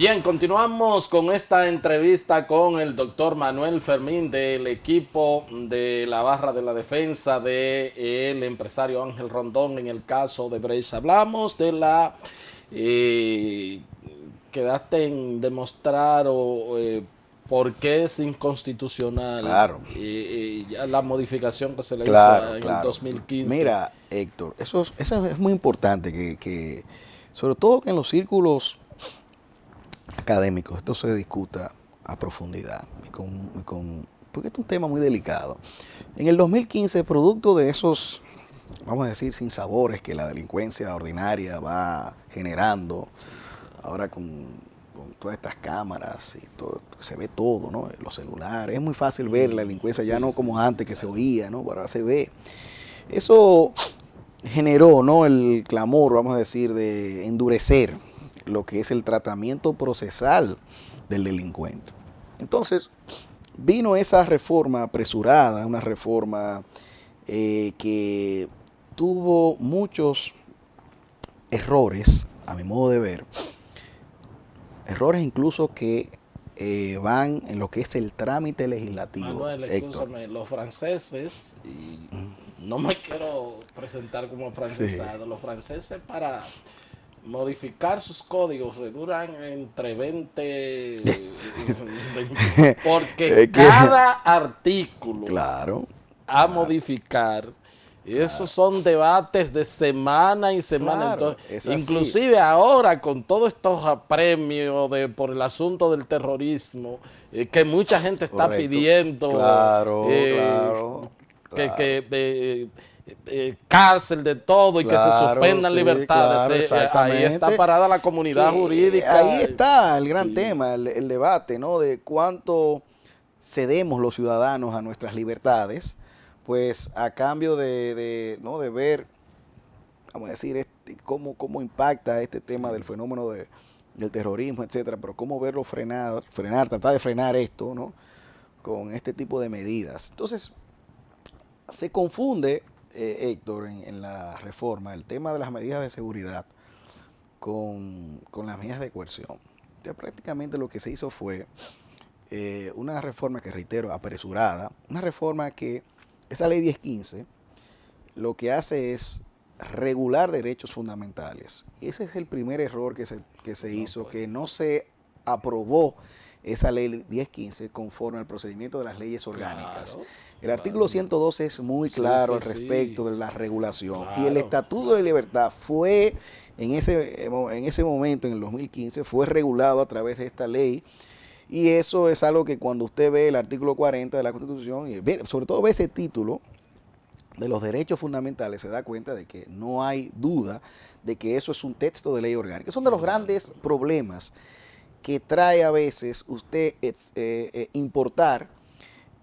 Bien, continuamos con esta entrevista con el doctor Manuel Fermín del equipo de la barra de la defensa del empresario Ángel Rondón en el caso de Brecht. Hablamos de la... quedaste en demostrar por qué es inconstitucional Claro, ya la modificación que se le hizo claro, en el claro. 2015. Mira, Héctor, eso es muy importante que sobre todo que en los círculos académicos esto se discuta a profundidad porque es un tema muy delicado. En el 2015, producto de esos, vamos a decir, sinsabores que la delincuencia ordinaria va generando, ahora con todas estas cámaras y todo, se ve todo, ¿no? Los celulares, es muy fácil ver la delincuencia, ya Sí, no sí, como sí, antes que se claro. oía, ¿no? Ahora se ve. Eso generó, ¿no?, el clamor, vamos a decir, de endurecer lo que es el tratamiento procesal del delincuente. Entonces, vino esa reforma apresurada, una reforma que tuvo muchos errores, a mi modo de ver, errores incluso que van en lo que es el trámite legislativo, Manuel, Héctor. escúchame, los franceses, y no me quiero presentar como Sí. francesado, los franceses para modificar sus códigos duran entre 20, porque Es que, cada artículo claro, a claro, modificar, y esos claro, son debates de semana y semana. claro, Entonces, es así. inclusive ahora con todos estos apremios por el asunto del terrorismo, que mucha gente está Correcto. pidiendo Claro, claro, claro, cárcel de todo y que se claro, suspendan sí, libertades. claro, Ahí está exactamente. parada la comunidad Que ahí jurídica. está el gran Sí. tema, el debate, ¿no? De cuánto cedemos los ciudadanos a nuestras libertades, pues a cambio ¿no?, de ver, vamos a decir, cómo impacta este tema del fenómeno del terrorismo, etcétera, pero cómo verlo tratar de frenar esto, ¿no?, con este tipo de medidas. Entonces, se confunde, Héctor, en la reforma, el tema de las medidas de seguridad con las medidas de coerción. Entonces, prácticamente lo que se hizo fue una reforma que, reitero, apresurada, una reforma que esa ley 1015 lo que hace es regular derechos fundamentales. Y ese es el primer error que se No, hizo, pues, que no se aprobó esa ley 1015 conforme al procedimiento de las leyes orgánicas. claro, El artículo claro. 112 es muy Sí, claro sí, al sí, respecto de la regulación. Y el claro. Estatuto de Libertad fue, en ese momento, en el 2015, fue regulado a través de esta ley. Y eso es algo que cuando usted ve el artículo 40 de la Constitución, y sobre todo ve ese título de los derechos fundamentales, se da cuenta de que no hay duda de que eso es un texto de ley orgánica. Son de los grandes problemas que trae a veces usted importar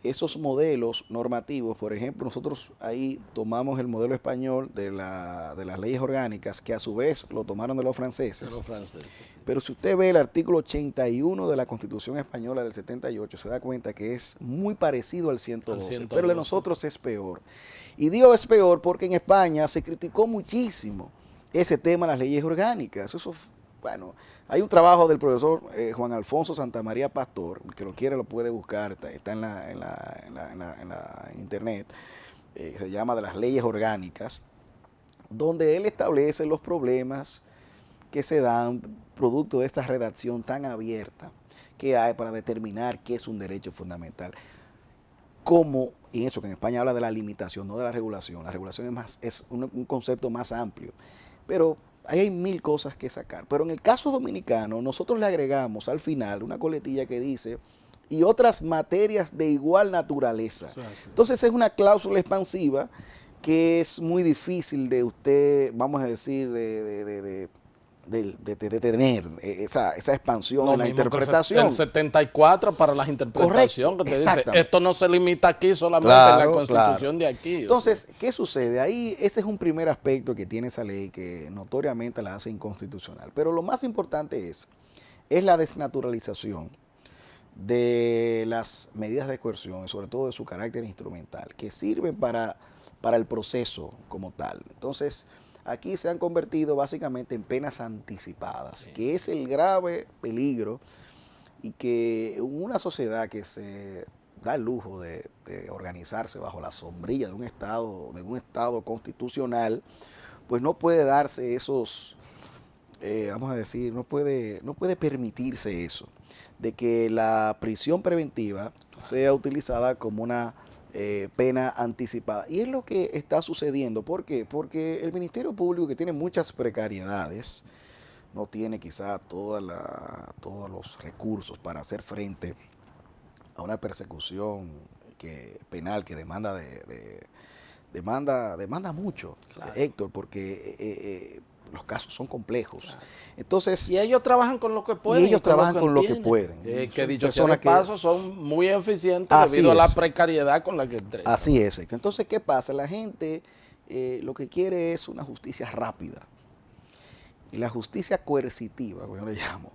esos modelos normativos. Por ejemplo, nosotros ahí tomamos el modelo español de las leyes orgánicas, que a su vez lo tomaron de los De los franceses. franceses, sí. Pero si usted ve el artículo 81 de la Constitución Española del 78, se da cuenta que es muy parecido al Al 112, pero el de 112. nosotros es peor. Y digo es peor porque en España se criticó muchísimo ese tema de las leyes orgánicas. Eso, bueno, hay un trabajo del profesor Juan Alfonso Santamaría Pastor, el que lo quiere lo puede buscar, está en la internet, se llama De las leyes orgánicas, donde él establece los problemas que se dan producto de esta redacción tan abierta que hay para determinar qué es un derecho fundamental. Como, y eso que en España habla de la limitación, no de la regulación. La regulación es un concepto más amplio. Pero ahí hay mil cosas que sacar. Pero en el caso dominicano, nosotros le agregamos al final una coletilla que dice y otras materias de igual naturaleza. Eso es así. Entonces es una cláusula expansiva que es muy difícil de usted, vamos a decir, de tener esa expansión Lo en la mismo que el interpretación. 74 para la interpretación, Correcto, que te dice, exactamente. esto no se limita aquí solamente en la Claro, claro. constitución de aquí. O sea, Entonces, ¿qué sucede? Ahí ese es un primer aspecto que tiene esa ley que notoriamente la hace inconstitucional. Pero lo más importante es la desnaturalización de las medidas de coerción y sobre todo de su carácter instrumental, que sirven para el proceso como tal. Entonces, aquí se han convertido básicamente en penas anticipadas, que es el grave peligro y que una sociedad que se da el lujo de organizarse bajo la sombrilla de un estado constitucional, pues no puede darse esos, vamos a decir, no puede permitirse eso, de que la prisión preventiva sea utilizada como una pena anticipada. Y es lo que está sucediendo. ¿Por qué? Porque el Ministerio Público, que tiene muchas precariedades, no tiene quizá todos los recursos para hacer frente a una persecución penal que demanda demanda mucho, claro, Héctor, porque los casos son complejos. Claro. Entonces, y ellos trabajan con lo que pueden. Y ellos trabajan con lo que pueden. Que dicho sea de paso, son muy eficientes debido a la precariedad con la que entregan. Así es. Entonces, ¿qué pasa? La gente lo que quiere es una justicia rápida. Y la justicia coercitiva, como yo le llamo,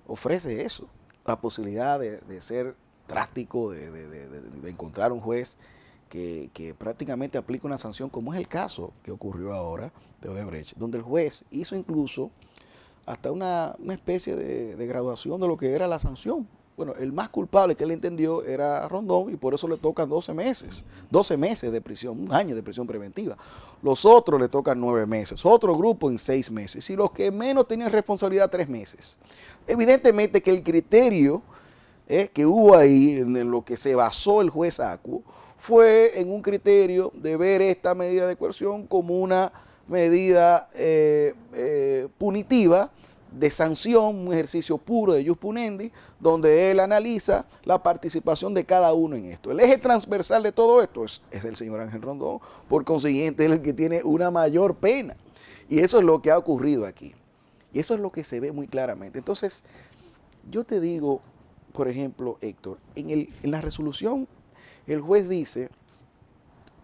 ofrece eso. La posibilidad de ser drástico, de encontrar un juez que prácticamente aplica una sanción, como es el caso que ocurrió ahora de Odebrecht, donde el juez hizo incluso hasta una especie de graduación de lo que era la sanción. Bueno, el más culpable que él entendió era Rondón y por eso le tocan 12 meses de prisión, un año de prisión preventiva. Los otros le tocan 9 meses, otro grupo en 6 meses y los que menos tenían responsabilidad 3 meses. Evidentemente que el criterio que hubo ahí, en lo que se basó el juez Acuo, fue en un criterio de ver esta medida de coerción como una medida punitiva, de sanción, un ejercicio puro de jus punendi, donde él analiza la participación de cada uno en esto. El eje transversal de todo esto es el señor Ángel Rondón, por consiguiente, él es el que tiene una mayor pena. Y eso es lo que ha ocurrido aquí. Y eso es lo que se ve muy claramente. Entonces, yo te digo, por ejemplo, Héctor, en la resolución, el juez dice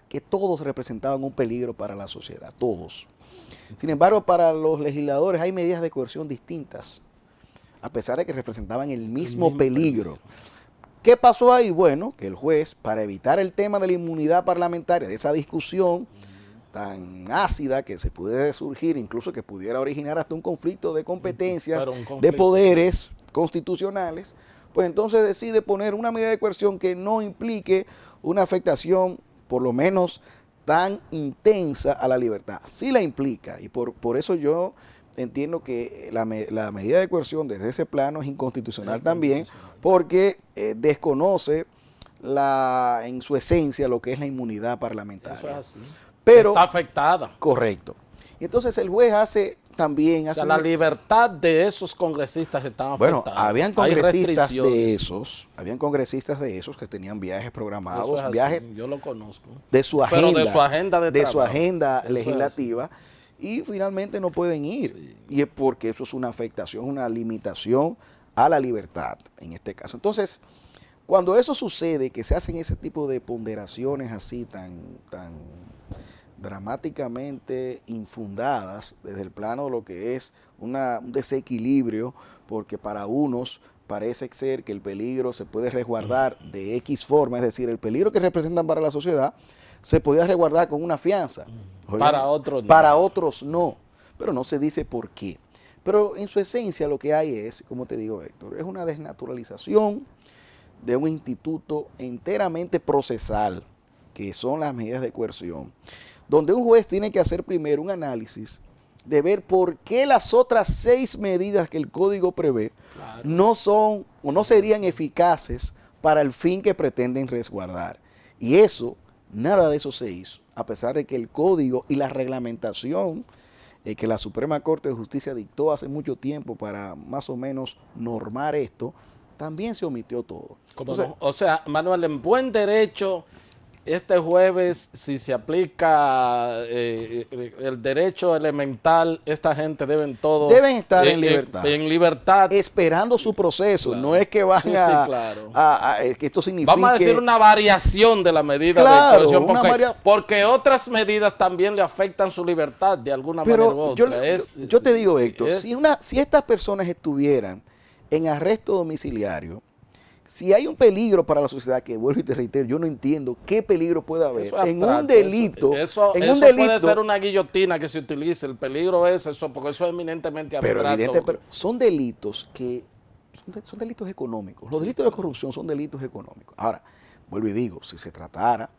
que todos representaban un peligro para la sociedad, todos. Sin embargo, para los legisladores hay medidas de coerción distintas, a pesar de que representaban el mismo peligro. ¿Qué pasó ahí? Bueno, que el juez, para evitar el tema de la inmunidad parlamentaria, de esa discusión tan ácida que se puede surgir, incluso que pudiera originar hasta un conflicto de competencias, de poderes constitucionales, pues entonces decide poner una medida de coerción que no implique una afectación, por lo menos tan intensa, a la libertad. Sí la implica, y por eso yo entiendo que la medida de coerción desde ese plano es inconstitucional también, porque desconoce en su esencia lo que es la inmunidad parlamentaria. Eso es así. Pero está afectada. Correcto. Y entonces el juez también hace la libertad de esos congresistas están afectadas. Bueno, habían congresistas de esos que tenían viajes programados, viajes, yo lo conozco, de su agenda, de su agenda legislativa, y finalmente no pueden ir. Sí. Y es porque eso es una afectación, una limitación a la libertad en este caso. Entonces, cuando eso sucede, que se hacen ese tipo de ponderaciones así tan dramáticamente infundadas desde el plano de lo que es un desequilibrio, porque para unos parece ser que el peligro se puede resguardar de X forma, es decir, el peligro que representan para la sociedad se podía resguardar con una fianza. Para otros no. Para otros no, pero no se dice por qué. Pero en su esencia lo que hay es, como te digo, Héctor, es una desnaturalización de un instituto enteramente procesal, que son las medidas de coerción, donde un juez tiene que hacer primero un análisis de ver por qué las otras 6 medidas que el código prevé no son o no serían eficaces para el fin que pretenden resguardar. Y eso, nada de eso se hizo, a pesar de que el código y la reglamentación que la Suprema Corte de Justicia dictó hace mucho tiempo para más o menos normar esto, también se omitió todo. Entonces, o sea, Manuel, en buen derecho, este jueves, si se aplica el derecho elemental, esta gente deben estar en libertad. En libertad. Esperando su proceso. Claro. No es que van que esto signifique... Vamos a decir una variación de la medida de coerción, porque otras medidas también le afectan su libertad de alguna manera u otra. Yo te digo, Héctor, si estas personas estuvieran en arresto domiciliario, si hay un peligro para la sociedad, que vuelvo y te reitero, yo no entiendo qué peligro puede haber Eso es en abstracto, un delito. Eso puede ser una guillotina que se utilice. El peligro es eso, porque eso es eminentemente abstracto. Pero son delitos que son delitos económicos. Los delitos de corrupción son delitos económicos. Ahora, vuelvo y digo, si se tratara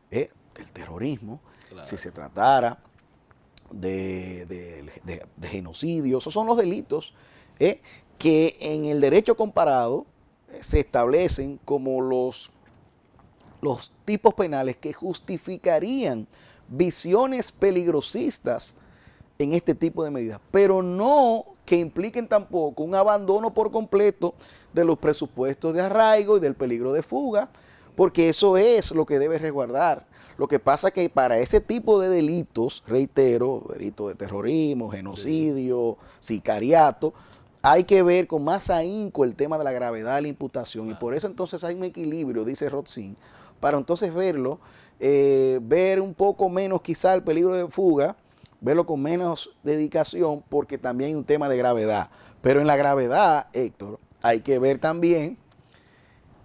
del terrorismo, Claro. si se tratara de genocidio, esos son los delitos que en el derecho comparado se establecen como los tipos penales que justificarían visiones peligrosistas en este tipo de medidas, pero no que impliquen tampoco un abandono por completo de los presupuestos de arraigo y del peligro de fuga, porque eso es lo que debe resguardar. Lo que pasa es que para ese tipo de delitos, reitero, delitos de terrorismo, genocidio, sicariato, hay que ver con más ahínco el tema de la gravedad de la imputación, y por eso entonces hay un equilibrio, dice Rotzin, para entonces verlo, ver un poco menos quizá el peligro de fuga, verlo con menos dedicación, porque también hay un tema de gravedad. Pero en la gravedad, Héctor, hay que ver también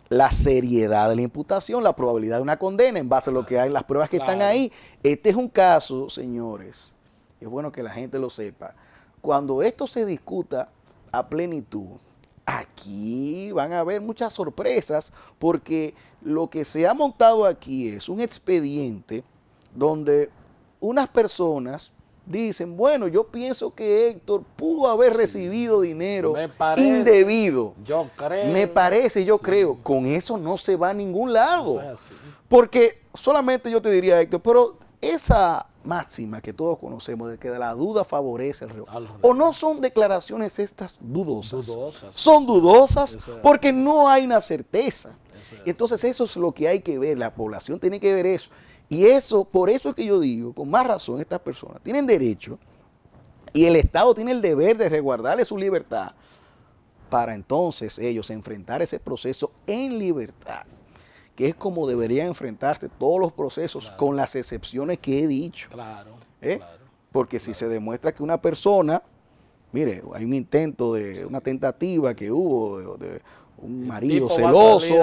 la seriedad de la imputación, la probabilidad de una condena en base a lo que hay, las pruebas que están ahí. Este es un caso, señores, es bueno que la gente lo sepa, cuando esto se discuta a plenitud, aquí van a haber muchas sorpresas, porque lo que se ha montado aquí es un expediente donde unas personas dicen, bueno, yo pienso que Héctor pudo haber recibido dinero indebido. Yo creo. Me parece, yo creo. Con eso no se va a ningún lado. Porque solamente yo te diría, Héctor, pero esa máxima que todos conocemos de que la duda favorece al reo, o no son declaraciones estas dudosas. Son dudosas porque no hay una certeza. Entonces eso es lo que hay que ver, la población tiene que ver eso. Y eso, por eso es que yo digo, con más razón, estas personas tienen derecho y el Estado tiene el deber de resguardarle su libertad para entonces ellos enfrentar ese proceso en libertad, que es como deberían enfrentarse todos los procesos, claro, con las excepciones que he dicho. Claro, porque si se demuestra que una persona, mire, hay un intento de una tentativa que hubo de un marido celoso,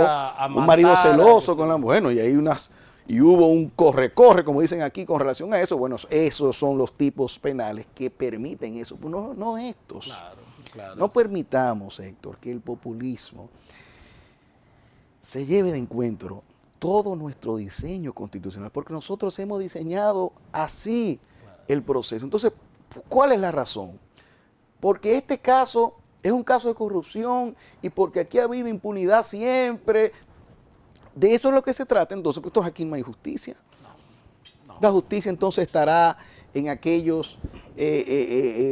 un marido celoso con la mujer, bueno, y hay unas... Y hubo un corre-corre, como dicen aquí, con relación a eso. Bueno, esos son los tipos penales que permiten eso. No estos. Claro. No permitamos, Héctor, que el populismo se lleve de encuentro todo nuestro diseño constitucional, porque nosotros hemos diseñado así el proceso. Entonces, ¿cuál es la razón? Porque este caso es un caso de corrupción y porque aquí ha habido impunidad siempre. De eso es lo que se trata. Entonces, pues aquí no hay justicia. No. La justicia entonces estará en aquellos,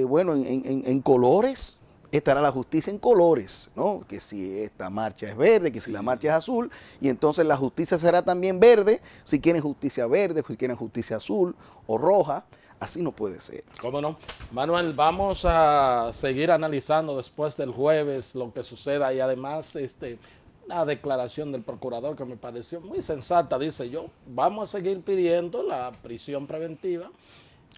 bueno, en colores. Estará la justicia en colores, ¿no? Que si esta marcha es verde, que si la marcha es azul, y entonces la justicia será también verde, si quieren justicia verde, si quieren justicia azul o roja. Así no puede ser. ¿Cómo no? Manuel, vamos a seguir analizando después del jueves lo que suceda, y además una declaración del procurador que me pareció muy sensata. Dice yo, vamos a seguir pidiendo la prisión preventiva,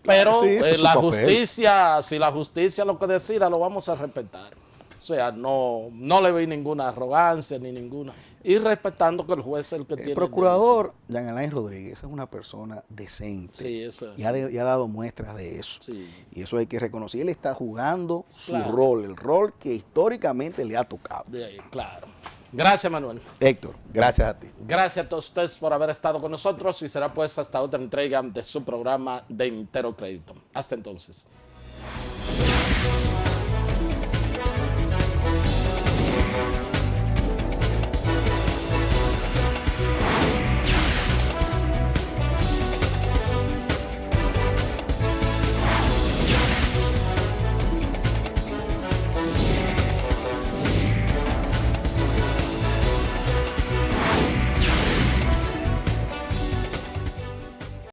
pero sí, la justicia, si la justicia lo que decida, lo vamos a respetar. O sea, no le vi ninguna arrogancia ni ninguna. Y respetando que el juez es el que tiene. El procurador Jean Alain Rodríguez es una persona decente. Sí, eso es. Y ha dado muestras de eso. Sí. Y eso hay que reconocer. Él está jugando su rol, el rol que históricamente le ha tocado. De ahí, claro. Gracias, Manuel. Héctor, gracias a ti. Gracias a todos ustedes por haber estado con nosotros, y será pues hasta otra entrega de su programa de Entero Crédito. Hasta entonces.